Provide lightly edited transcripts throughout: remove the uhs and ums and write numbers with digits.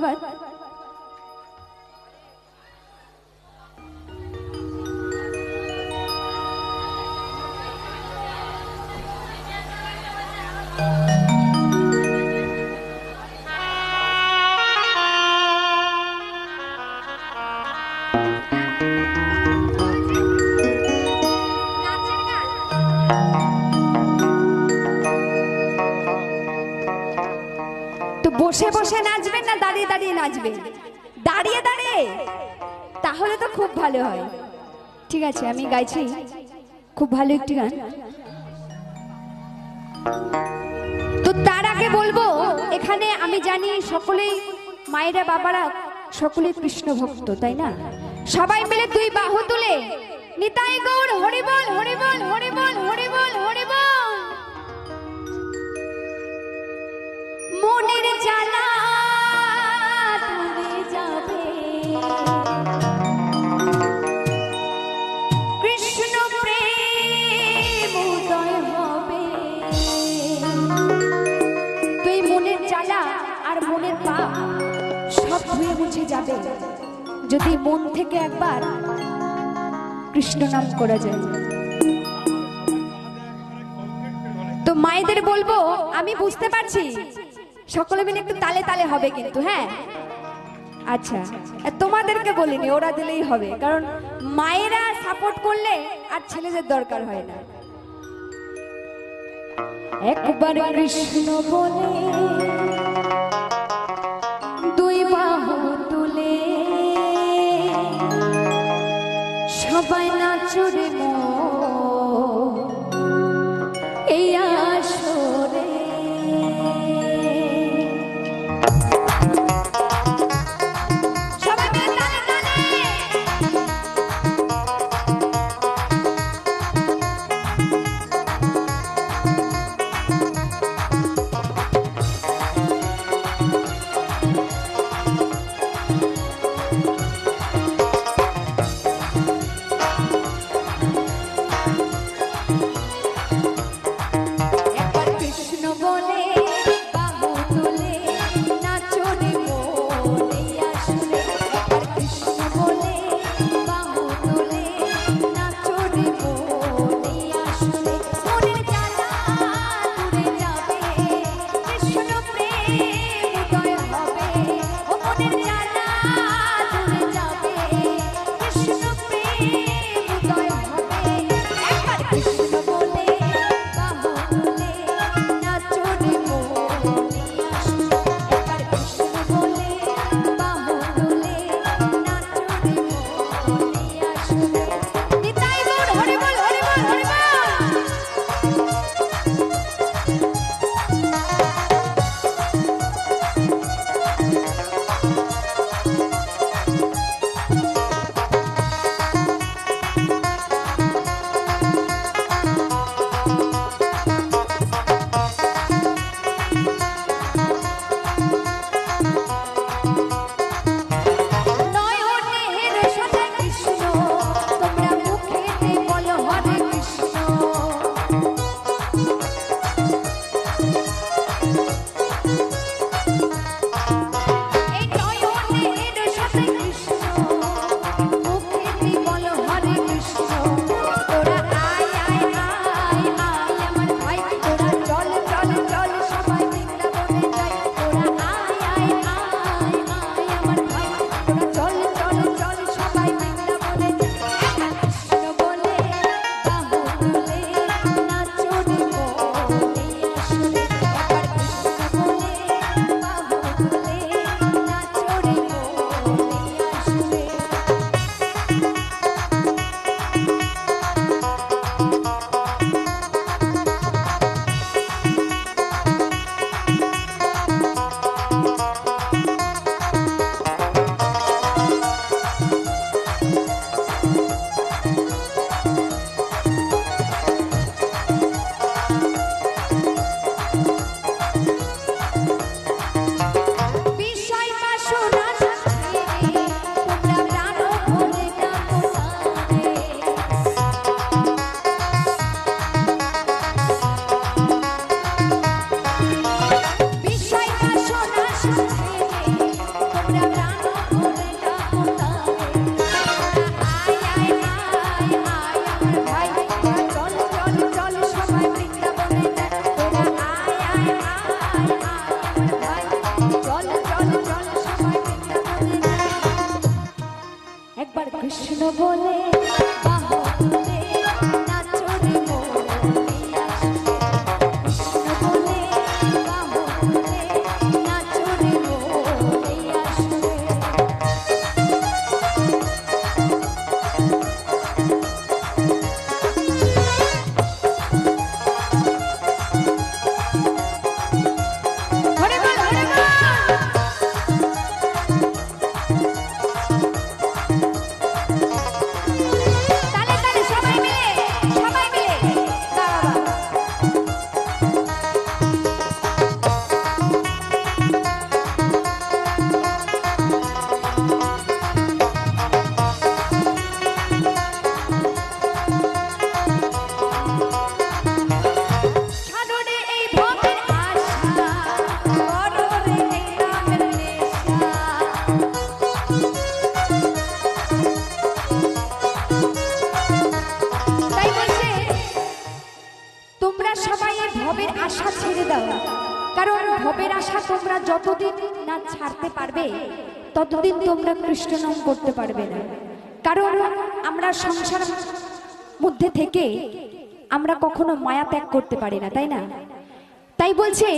ধন্যবাদ। তো বসে বসে নাচবেন না দাঁড়িয়ে দাঁড়িয়ে নাচবেন? দাঁড়িয়ে দাঁড়িয়ে, তাহলে তো খুব ভালো হয়। ঠিক আছে, আমি গাইছি খুব ভালো একটি গান। তো তার আগে বলবো, এখানে আমি জানি সকলেই মায়েরা বাবারা সকলেই কৃষ্ণ ভক্ত, তাই না? সবাই মিলে দুই বাহু তুলে নিতাই গৌর হরিবল হরিবল হরিবল হরিবল হরিবল। মনের জ্বালা দূরে যাবে, কৃষ্ণ প্রেম উদয় হবে। তুই মনের জ্বালা আর মনের পাপ সব ধুয়ে মুছে যাবে যদি মন থেকে একবার কৃষ্ণ নাম করা যায়। তো মায়েদের বলবো, আমি বুঝতে পারছি সকলে মিলে একটু তালে তালে হবে কিন্তু, হ্যাঁ? আচ্ছা, তোমাদেরকে বলিনি, ওরা দিলেই হবে, কারণ মায়েরা সাপোর্ট করলে আর ছেলেদের দরকার হয় না। একবার কৃষ্ণ বলে দুই বাহু তুলে সবাই নাচরে এই আসরে। কৃষ্ণ বলে বাহু তুলে নাচো রে মোর এই আসরে। কৃষ্ণ বলে বাহু তুলে নাচো রে মোর এই আসরে। ভবের আশা ছেড়ে দাও, কারণ ভবের আশা তোমরা যতদিন না ছাড়তে পারবে ততদিন তোমরা কৃষ্ণ নাম করতে পারবে না। কারণ আমরা সংসার মধ্যে থেকে আমরা কখনো মায়া ত্যাগ করতে পারি না, তাই না? তাই বলছে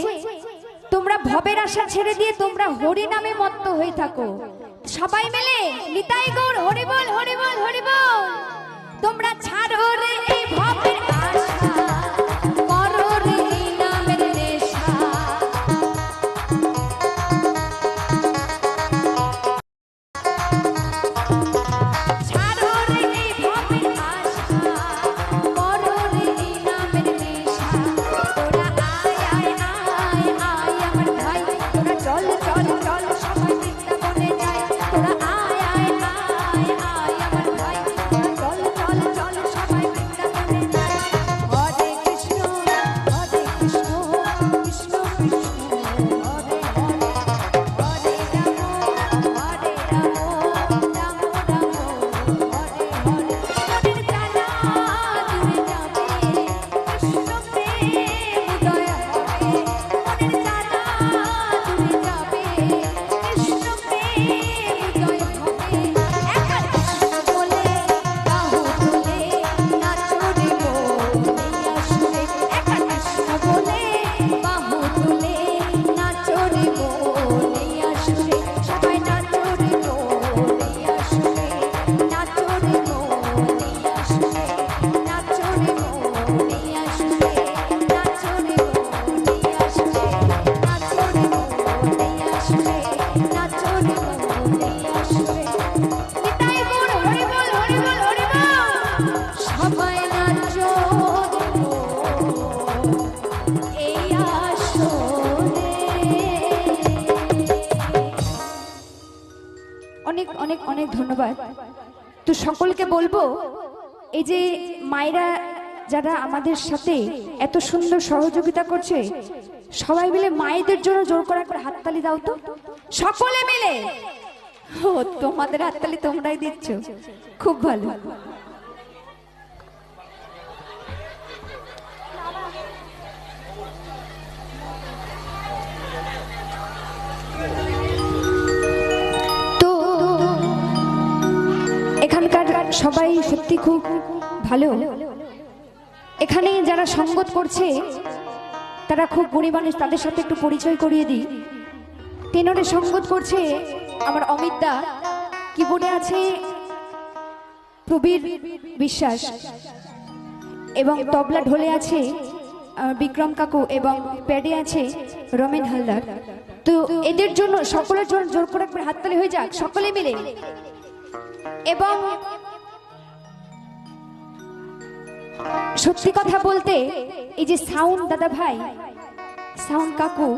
তোমরা ভবের আশা ছেড়ে দিয়ে তোমরা হরি নামে মত্ত হয়ে থাকো। সবাই মিলে নিতাই গৌর হরি বল হরি বল হরি বল। তোমরা ছাড়ো রে এই ভবের আশা, করো রে এই নামের নেশা। ছাড়ো রে এই ভবের আশা, করো রে এই নামের নেশা। তোরা আয় আয় আয় আয় আমার ভাই, তোরা চল চল চল সবাই বৃন্দাবনে যাই। তোরা আয় আয় আয় আয় আমার ভাই, তোরা চল চল চল সবাই বৃন্দাবনে যাই। হরে কৃষ্ণ কৃষ্ণ কৃষ্ণ হরে হরে, হরে রাম রাম রাম হরে হরে। মনের জ্বালা দূরে যাবে, কৃষ্ণ প্রেম উদয় হবে। মনের জ্বালা দূরে যাবে, কৃষ্ণ প্রেম উদয় হবে। একা কৃষ্ণ বলে বাহু তুলে নাচো রে মোর এই আসরে। একা কৃষ্ণ বলে বাহু তুলে নাচো রে মোর এই আসরে। সবাই নাচো রে মোর এই আসরে, নাচো রে মোর এই আসরে, নাচো রে মোর এই আসরে, নাচো রে মোর এই আসরে, নাচো রে মোর এই আসরে, নাচো রে মোর এই আসরে। নিতাই গৌর হরি বল হরি বল হরি বল। সবাই নাচো রে মোর এই আসরে। অনেক অনেক অনেক ধন্যবাদ। তো সকলকে বলবো এই যে মায়েরা যারা আমাদের সাথে এত সুন্দর সহযোগিতা করছে, সবাই মিলে মায়েদের জন্য জোর করে একবার হাততালি দাও তো সকলে মিলে। ও তোমাদের হাততালি তোমরাই দিচ্ছ, খুব ভালো। তো এখানকার সবাই সত্যি খুব ভালো। এখানে যারা সঙ্গত করছে তারা খুব গুণী মানুষ, তাদের সাথে একটু পরিচয় করিয়ে দিই। টেনরে সঙ্গত করছে আমার অমিত দা, কিবোর্ডে আছে প্রবীর বিশ্বাস, এবং তবলা ঢোলে আছে বিক্রম কাকু, এবং প্যাডে আছে রমেন হালদার। তো এদের জন্য সকলের জন্য জোর করে একবার হাততালি হয়ে যাক সকলে মিলে। এবং সত্যি কথা বলতে এই যে সাউন্ড দাদা ভাই, সাউন্ড কাকু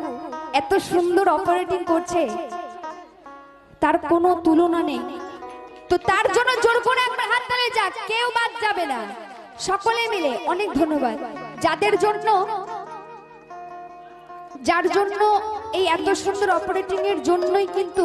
এত সুন্দর অপারেটিং করছে, তার কোনো তুলনা নেই। তো তার জন্য জোর করে একবার হাততালি যাক, কেউ বাদ যাবে না, সকলে মিলে। অনেক ধন্যবাদ যার জন্য এই এত সুন্দর অপারেটিং এর জন্যই কিন্তু